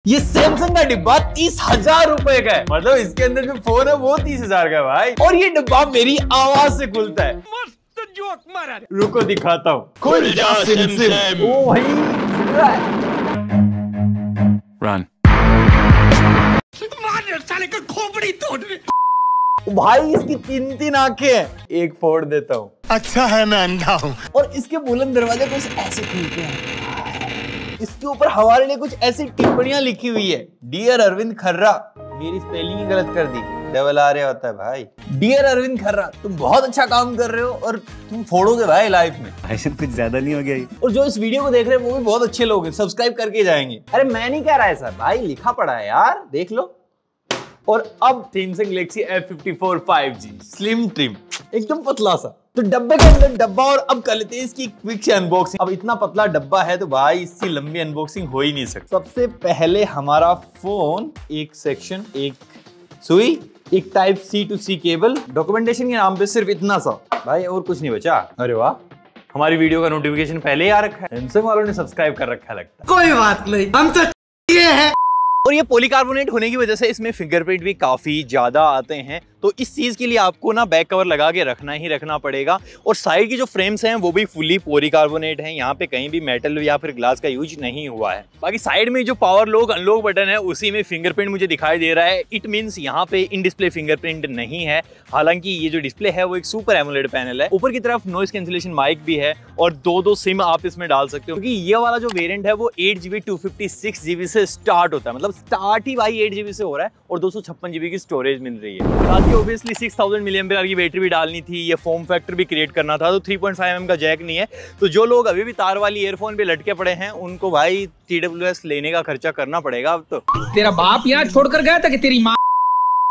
ये सैमसंग का डिब्बा 30,000 रुपए का है। मतलब इसके अंदर जो फोन है वो 30,000 का है भाई। और ये डिब्बा मेरी आवाज से खुलता है। मस्त जोक मारा। रुको दिखाता हूँ। खुल जा सिम। ओ भाई रन। साले का खोपड़ी तोड़। भाई इसकी 3 आंखें हैं। एक फोड़ देता हूँ। अच्छा है मैं अंधा हूँ। और इसके बुलंद दरवाजे कुछ ऐसे खुलते हैं। इसके ऊपर हमारे लिए कुछ ऐसी टिप्पणियां लिखी हुई है। डियर अरविंद खर्रा, मेरी स्पेलिंग ही गलत कर दी, डबल आ रहा होता है भाई। डियर अरविंद खर्रा, तुम बहुत अच्छा काम कर रहे हो और तुम फोड़ोगे भाई लाइफ में। ऐसे कुछ ज्यादा नहीं हो गया ये। और जो इस वीडियो को देख रहे हैं वो भी बहुत अच्छे लोग हैं, सब्सक्राइब करके जाएंगे। अरे मैं नहीं कह रहा है सर भाई, लिखा पड़ा है यार, देख लो। और अब Samsung Galaxy F54 5G slim trim, एकदम पतला सा। तो डब्बे के अंदर डब्बा, और अब कर लेते हैं इसकी क्विक से अनबॉक्सिंग। अब इतना पतला डब्बा है तो भाई इसकी लंबी अनबॉक्सिंग हो ही नहीं सकती। सबसे पहले हमारा फोन, एक सेक्शन, एक सुई, एक type C to C cable, documentation के नाम पे सिर्फ इतना सा भाई, और कुछ नहीं बचा। अरे वाह, हमारी वीडियो का नोटिफिकेशन पहले ही आ रखा है। सैमसंग वालों ने सब्सक्राइब कर रखा है लगता है। कोई बात नहीं, हम तो ये है। और ये पॉलीकार्बोनेट होने की वजह से इसमें फिंगरप्रिंट भी काफी ज्यादा आते हैं। तो इस चीज के लिए आपको ना बैक कवर लगा के रखना ही रखना पड़ेगा। और साइड की जो फ्रेम्स हैं वो भी फुली पॉलीकार्बोनेट हैं। यहाँ पे कहीं भी मेटल या फिर ग्लास का यूज नहीं हुआ है। बाकी साइड में जो पावर लॉक अनलॉक बटन है उसी में फिंगरप्रिंट मुझे दिखाई दे रहा है। इट मीन्स यहाँ पे इन डिस्प्ले फिंगरप्रिंट नहीं है। हालांकि ये जो डिस्प्ले है वो एक सुपर एमोलेड पैनल है। ऊपर की तरफ नॉइस कैंसिलेशन माइक भी है और दो सिम आप इसमें डाल सकते हो, क्योंकि ये वाला जो वेरिएंट है वो 8GB 256GB से स्टार्ट होता है। मतलब स्टार्ट ही भाई 8GB से हो रहा है और 256GB की स्टोरेज मिल रही है। साथ ही ऑब्वियसली 6000 mAh की बैटरी भी डालनी थी। ये फॉर्म फैक्टर भी क्रिएट करना था। तो 3.5mm का जैक नहीं है। तो जो लोग अभी भी तार वाली ईयरफोन पे लटके पड़े हैं उनको भाई TWS लेने का खर्चा करना पड़ेगा अब तो। तेरा बाप यहाँ छोड़कर गया था कि तेरी माँ।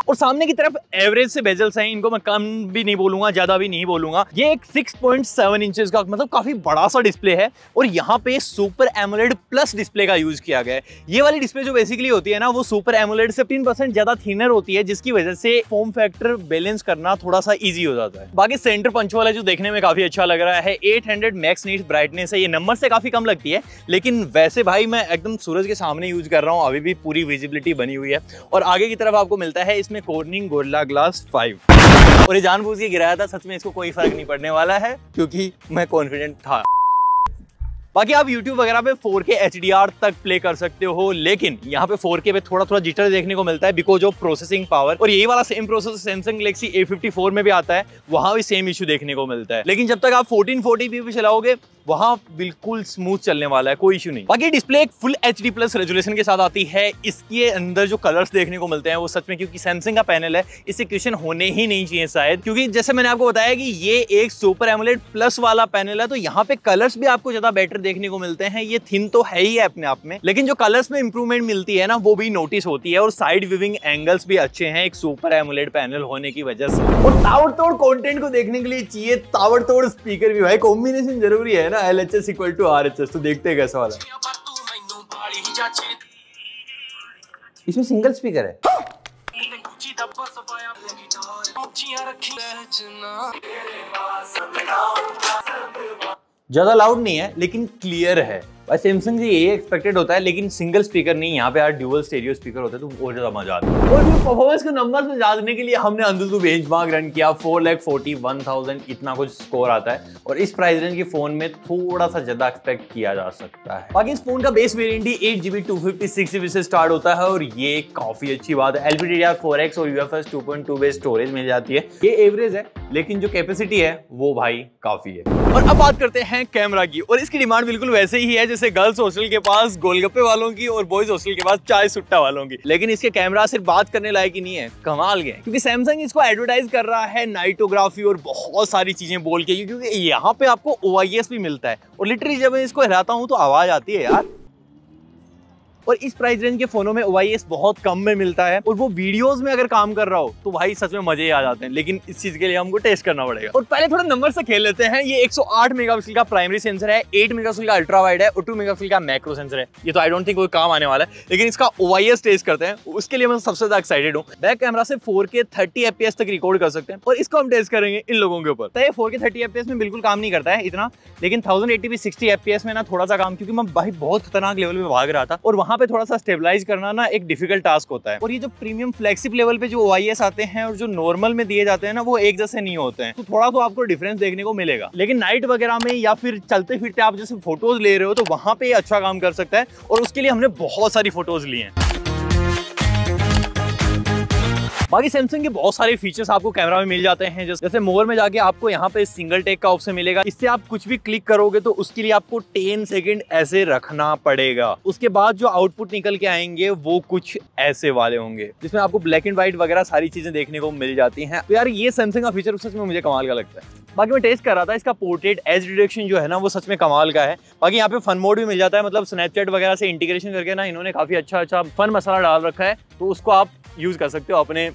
और सामने की तरफ एवरेज से बेजल्स हैं। इनको मैं कम भी नहीं बोलूंगा, ज्यादा भी नहीं बोलूंगा। ये एक 6.7 इंचेस का मतलब काफी बड़ा सा डिस्प्ले है। और यहाँ पे सुपर एमोलेड प्लस डिस्प्ले का यूज किया गया है। ये वाली डिस्प्ले जो बेसिकली होती है ना वो सुपर एमोलेड से 15% ज्यादा थिनर होती है, जिसकी वजह से फॉर्म फैक्टर बैलेंस करना थोड़ा सा ईजी हो जाता है। बाकी सेंटर पंच वाला जो देखने में काफी अच्छा लग रहा है। 800 मैक्स नीट ब्राइटनेस है। ये नंबर से काफी कम लगती है, लेकिन वैसे भाई मैं एकदम सूरज के सामने यूज कर रहा हूँ, अभी भी पूरी विजिबिलिटी बनी हुई है। और आगे की तरफ आपको मिलता है इसमें कॉर्निंग गोरिल्ला ग्लास 5। और ये जानबूझ के गिराया था, सच में इसको कोई फर्क नहीं पड़ने वाला है क्योंकि मैं कॉन्फिडेंट था। बाकी आप YouTube वगैरह पे 4K HDR तक प्ले कर सकते हो, लेकिन यहाँ पे 4K पे थोड़ा जिटर देखने को मिलता है बिकॉज ऑफ प्रोसेसिंग पावर। और यही वाला same processor Samsung Galaxy A54 में भी आता है, वहां भी सेम इशू देखने को मिलता है। लेकिन जब तक आप 1440p पे चलाओगे वहां बिल्कुल स्मूथ चलने वाला है, कोई इशू नहीं। बाकी डिस्प्ले एक फुल HD प्लस रेजोल्यूशन के साथ आती है। इसके अंदर जो कलर्स देखने को मिलते हैं वो सच में, क्योंकि सैमसंग का पैनल है, इससे क्वेश्चन होने ही नहीं चाहिए शायद, क्योंकि जैसे मैंने आपको बताया कि ये एक सुपर एमोलेड प्लस वाला पैनल है। तो यहाँ पे कलर्स भी आपको ज्यादा बेटर देखने को मिलते हैं। ये थिन तो है ही है अपने आप में, लेकिन जो कलर्स में इंप्रूवमेंट मिलती है ना वो भी नोटिस होती है। और साइड व्यूइंग एंगल्स भी अच्छे हैं एक सुपर एमोलेड पैनल होने की वजह से। और ताबड़तोड़ कंटेंट को देखने के लिए चाहिए ताबड़तोड़ स्पीकर भी भाई। कॉम्बिनेशन जरूरी है ना, LHS = RHS। तो देखते हैं कैसा वाला। इसमें सिंगल स्पीकर है। ज्यादा लाउड नहीं है लेकिन क्लियर है। सैमसंग से ये एक्सपेक्टेड होता है, लेकिन सिंगल स्पीकर नहीं, यहाँ पे यार ड्यूअल स्टेरियो स्पीकर होता है तो और ज्यादा मजा आता है। और परफॉर्मेंस के नंबर्स में जानने के लिए हमने अंदर बेंचमार्क रन किया। 4,41,000 इतना कुछ स्कोर आता है। और इस प्राइस रेंज के फोन में थोड़ा सा ज्यादा एक्सपेक्ट किया जा सकता है। बाकी इस फोन का बेस वेरिएंट ही 8GB 256GB से स्टार्ट होता है और ये काफी अच्छी बात है। LPDDR4X और UFS 2.2 बेस स्टोरेज मिल जाती है। ये एवरेज है, लेकिन जो कैपेसिटी है वो भाई काफी है। और अब बात करते हैं कैमरा की, और इसकी डिमांड बिल्कुल वैसे ही है जैसे गर्ल्स हॉस्टल के पास गोलगप्पे वालों की और बॉयज हॉस्टल के पास चाय सुट्टा वालों की। लेकिन इसके कैमरा सिर्फ बात करने लायक ही नहीं है, कमाल के, क्योंकि सैमसंग इसको एडवर्टाइज कर रहा है नाइटोग्राफी और बहुत सारी चीजें बोल के, क्योंकि यहाँ पे आपको OIS भी मिलता है। और लिटरली जब मैं इसको हिलाता हूँ तो आवाज आती है यार। और इस प्राइस रेंज के फोनों में OIS बहुत कम में मिलता है, और वो वीडियोस में अगर काम कर रहा हो तो भाई सच में मजे ही आ जाते हैं। लेकिन इस चीज के लिए हमको टेस्ट करना पड़ेगा। और पहले थोड़ा नंबर से खेल लेते हैं। ये 108 मेगापिक्सल का प्राइमरी सेंसर है, 8 मेगापिक्सल का अल्ट्रा वाइड है और 2 मेगापिक्सल का मैक्रो सेंसर है। ये तो आई डोंट थिंक कोई काम आने वाला है, लेकिन इसका OIS टेस्ट करते हैं, उसके लिए मैं सबसे ज्यादा एक्साइटेड हूँ। बैक कैमरा से 4K 30 FPS तक रिकॉर्ड कर सकते हैं, और इसको हम टेस्ट करेंगे इन लोगों के ऊपर। तो ये 4K 30 FPS में बिल्कुल काम नहीं करता है इतना, लेकिन 1080p 60 FPS में ना थोड़ा सा काम, क्योंकि मैं भाई बहुत खतरनाक लेवल पे भाग रहा था और वहां पे थोड़ा सा स्टेबलाइज करना ना एक डिफिकल्ट टास्क होता है। और ये जो प्रीमियम फ्लेक्सिब लेवल पे जो OIS आते हैं और जो नॉर्मल में दिए जाते हैं ना, वो एक जैसे नहीं होते हैं, तो थोड़ा तो आपको डिफरेंस देखने को मिलेगा। लेकिन नाइट वगैरह में या फिर चलते फिरते आप जैसे फोटोज ले रहे हो तो वहां पे अच्छा काम कर सकता है, और उसके लिए हमने बहुत सारी फोटोज ली हैं। बाकी सैमसंग के बहुत सारे फीचर्स आपको कैमरा में मिल जाते हैं, जैसे मोर में जाके आपको यहाँ पे सिंगल टेक का ऑप्शन मिलेगा। इससे आप कुछ भी क्लिक करोगे तो उसके लिए आपको 10 सेकंड ऐसे रखना पड़ेगा। उसके बाद जो आउटपुट निकल के आएंगे वो कुछ ऐसे वाले होंगे, जिसमें आपको ब्लैक एंड व्हाइट वगैरह सारी चीजें देखने को मिल जाती हैं। तो यार ये सैमसंग का फीचर सच में मुझे कमाल का लगता है। बाकी मैं टेस्ट कर रहा था, इसका पोर्ट्रेट एज डिटेक्शन जो है ना वो सच में कमाल का है। बाकी यहाँ पे फन मोड भी मिल जाता है, मतलब स्नैपचैट वगैरह से इंटीग्रेशन करके ना इन्होंने काफी अच्छा फन मसाला डाल रखा है, तो उसको आप यूज कर सकते हो अपने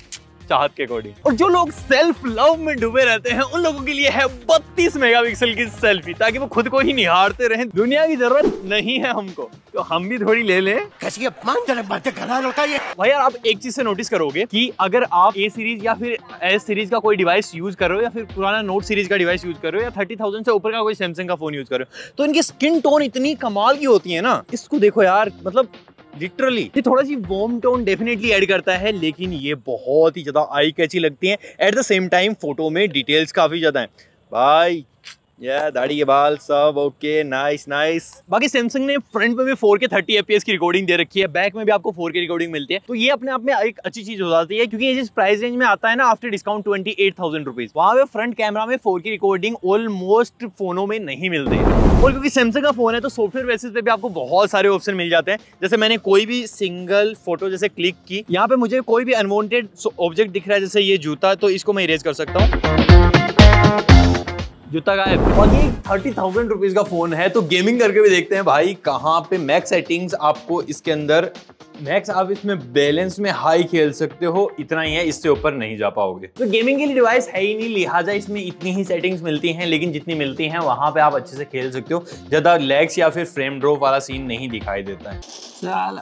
चाहत के अकॉर्डिंग। और जो लोग सेल्फ लव में डूबे रहते हैं उन लोगों के लिए है 32 मेगापिक्सल की सेल्फी, ताकि वो खुद को ही निहारते रहें। दुनिया की जरूरत नहीं है हमको, तो हम भी थोड़ी ले लें। कैसी अपमानजनक बातें कर रहा होता है। भाई यार आप एक चीज से नोटिस करोगे कि अगर आप A सीरीज या फिर S सीरीज का कोई डिवाइस यूज कर रहे हो, या फिर पुराना नोट सीरीज का डिवाइस यूज कर रहे हो, या 30,000 से ऊपर का कोई सैमसंग का फोन यूज कर रहे हो, तो इनकी स्किन टोन इतनी कमाल की होती है ना। इसको देखो यार, मतलब लिटरली ये थोड़ा सी वार्म टोन डेफिनेटली ऐड करता है, लेकिन ये बहुत ही ज्यादा आई कैची लगती है। At the same time photo में डिटेल्स काफी ज्यादा है भाई, या दाढ़ी के बाल सब ओके, नाइस नाइस। बाकी सैमसंग ने फ्रंट में भी 4K 30 FPS की रिकॉर्डिंग दे रखी है, बैक में भी आपको 4K रिकॉर्डिंग मिलती है, तो ये अपने आप में एक अच्छी चीज हो जाती है, क्योंकि ये जिस प्राइस रेंज में आता है ना आफ्टर डिस्काउंट 28,000 रुपीज, वहां पे फ्रंट कैमरा में 4K रिकॉर्डिंग ऑलमोस्ट फोनों में नहीं मिलती है। और क्योंकि सैमसंग का फोन है तो सॉफ्टवेयर बेसिस पे भी आपको बहुत सारे ऑप्शन मिल जाते हैं। जैसे मैंने कोई भी सिंगल फोटो जैसे क्लिक की, यहाँ पे मुझे कोई भी अनवांटेड ऑब्जेक्ट दिख रहा है, जैसे ये जूता, तो इसको मैं इरेज कर सकता हूँ, जूता गायब। और ये 30,000 रुपीज का फोन है, तो गेमिंग करके भी देखते हैं भाई कहाँ पे मैक्स सेटिंग्स आपको इसके अंदर, मैक्स आप इसमें बैलेंस में हाई खेल सकते हो, इतना ही है, इससे ऊपर नहीं जा पाओगे। तो गेमिंग के लिए डिवाइस है ही नहीं, लिहाजा इसमें इतनी ही सेटिंग्स मिलती हैं, लेकिन जितनी मिलती हैं वहां पे आप अच्छे से खेल सकते हो, ज्यादा लैग्स या फिर फ्रेम ड्रॉप वाला सीन नहीं दिखाई देता है।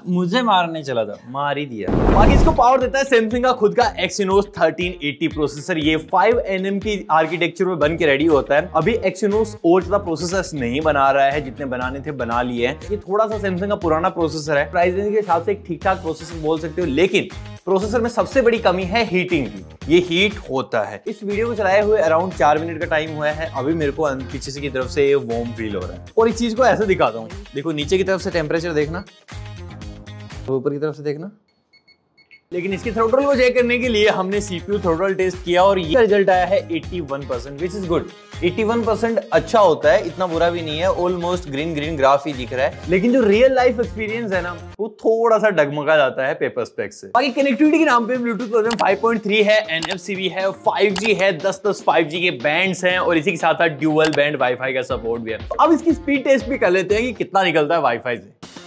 मुझे मारने चला था, मार ही दिया। बाकी इसको पावर देता है सैमसंग का खुद का Exynos 1380 प्रोसेसर। ये 5nm की आर्किटेक्चर में बन के रेडी होता है। अभी Exynos और ज्यादा प्रोसेसर्स नहीं बना रहा है, जितने बनाने थे बना लिए हैं। ये थोड़ा सा सैमसंग का पुराना प्रोसेसर है, प्राइस रेंज के हिसाब से एक ठीक ठाक प्रोसेसर बोल सकते हो, लेकिन प्रोसेसर में सबसे बड़ी कमी है हीटिंग की। ये हीट होता है। इस वीडियो को चलाए हुए अराउंड 4 मिनट का टाइम हुआ है, अभी मेरे को पीछे से की तरफ से ये वार्म फील हो रहा है। और इस चीज को ऐसे दिखाता हूँ, देखो नीचे की तरफ से टेम्परेचर देखना, तो ऊपर की तरफ से देखना। लेकिन इसकी थ्रोटल को चेक करने के लिए हमने CPU थ्रोटल टेस्ट किया और ये रिजल्ट आया है 81%, विच इज गुड। 81% अच्छा होता है, इतना बुरा भी नहीं है, ऑलमोस्ट ग्रीन ग्राफ ही दिख रहा है। लेकिन जो रियल लाइफ एक्सपीरियंस है ना, वो थोड़ा सा डगमगा जाता है पेपर स्पेक से। बाकी कनेक्टिविटी के नाम पे ब्लूटूथ वर्जन 5.3 है, NFC भी है, 5G है, 10 5G के बैंड्स हैं, और इसी के साथ साथ ड्यूअल बैंड वाईफाई का सपोर्ट भी है। तो अब इसकी स्पीड टेस्ट भी कर लेते हैं कि कितना निकलता है वाईफाई से।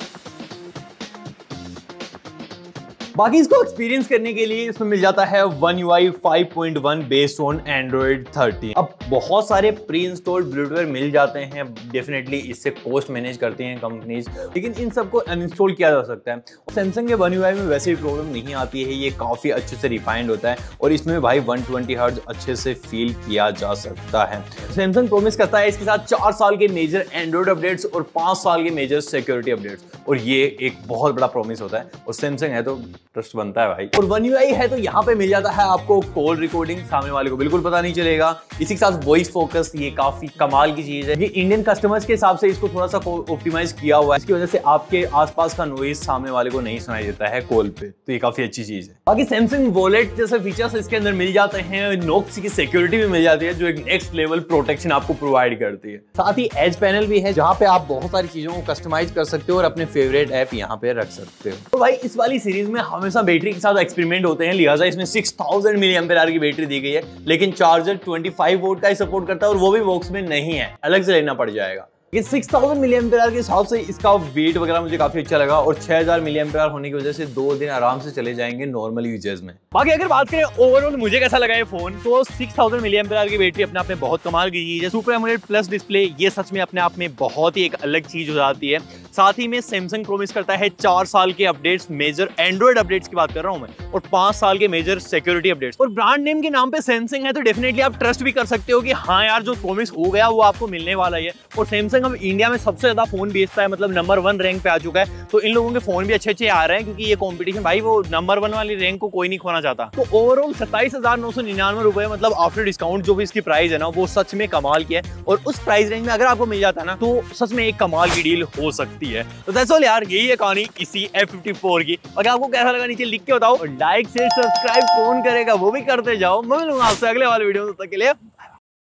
बाकी इसको एक्सपीरियंस करने के लिए इसमें मिल जाता है One UI 5.1 based on Android 13। अब बहुत सारे प्री इंस्टॉल्ड ब्लूटूथ मिल जाते हैं, डेफिनेटली इससे कॉस्ट मैनेज करती हैं कंपनीज, लेकिन इन सबको अनइंस्टॉल किया जा सकता है। सैमसंग के One UI में वैसे भी प्रॉब्लम नहीं आती है, ये काफी अच्छे से रिफाइंड होता है, और इसमें भाई 120 हर्ट्ज अच्छे से फील किया जा सकता है। सैमसंग प्रॉमिस करता है इसके साथ 4 साल के मेजर एंड्रॉइड अपडेट्स और 5 साल के मेजर सिक्योरिटी अपडेट्स, और ये एक बहुत बड़ा प्रॉमिस होता है, और सैमसंग है तो ट्रस्ट बनता है भाई। और One UI है तो यहाँ पे मिल जाता है आपको कॉल रिकॉर्डिंग, सामने वाले को बिल्कुल पता नहीं चलेगा। इसी के साथ वॉइस फोकस, ये काफी कमाल की चीज है। ये इंडियन कस्टमर्स के हिसाब से इसको थोड़ा सा ऑप्टिमाइज किया हुआ है, इसकी वजह से आपके आसपास का नॉइज सामने वाले को नहीं सुनाई देता है कॉल पे, तो ये काफी अच्छी चीज है। बाकी सैमसंग वॉलेट जैसे फीचर्स इसके अंदर मिल जाते हैं, नोक्स की सिक्योरिटी भी मिल जाती है, जो एक नेक्स्ट लेवल प्रोटेक्शन आपको प्रोवाइड करती है। साथ ही एज पैनल भी है, जहाँ पे आप बहुत सारी चीजों को कस्टमाइज कर सकते हो और अपने फेवरेट ऐप यहाँ पे रख सकते हो। तो भाई इस वाली सीरीज में हमेशा बैटरी के साथ एक्सपेरिमेंट होते हैं, लिहाजा इसमें 6000 mAh की बैटरी दी गई है, लेकिन चार्जर 25 वोल्ट का ही सपोर्ट करता है, और वो भी बॉक्स में नहीं है, अलग से लेना पड़ जाएगा। ये 6000 mAh के हिसाब से इसका वेट वगैरह मुझे काफी अच्छा लगा, और 6000 mAh होने की वजह से 2 दिन आराम से चले जाएंगे नॉर्मल यूजेस में। बाकी अगर बात करें ओवरऑल मुझे कैसा लगा ये फोन, तो 6000 mAh की बैटरी अपने आप में बहुत कमाल की चीज है। सुपर एमोलेड प्लस डिस्प्ले, ये सच में अपने आप में बहुत ही एक अलग चीज हो जाती है। साथ ही में सैमसंग प्रॉमिस करता है 4 साल के अपडेट्स, मेजर एंड्रॉइड अपडेट्स की बात कर रहा हूं मैं, और 5 साल के मेजर सिक्योरिटी अपडेट्स। और ब्रांड नेम के नाम पे सैमसंग है तो डेफिनेटली आप ट्रस्ट भी कर सकते हो कि हाँ यार जो प्रॉमिस हो गया वो आपको मिलने वाला है। और सैमसंग अब इंडिया में सबसे ज्यादा फोन बेचता है, मतलब नंबर 1 रैंक पे आ चुका है, तो इन लोगों के फोन भी अच्छे आ रहे हैं क्योंकि ये कॉम्पिटिशन भाई वो नंबर 1 वाली रैंक को कोई नहीं खोना चाहता। तो ओवरऑल 27,999 रुपए मतलब आफ्टर डिस्काउंट जो भी इसकी प्राइस है ना वो सच में कमाल की है। और उस प्राइस रेंज में अगर आपको मिल जाता है ना तो सच में एक कमाल की डील हो सकती है। तो दैट्स ऑल यार, यही है कहानी इसी F54 की। अगर आपको कैसा लगा नीचे लिख के बताओ, लाइक शेयर सब्सक्राइब कौन करेगा वो भी करते जाओ। मैं मिलूंगा आपसे अगले वाले वीडियो में, तब तक के लिए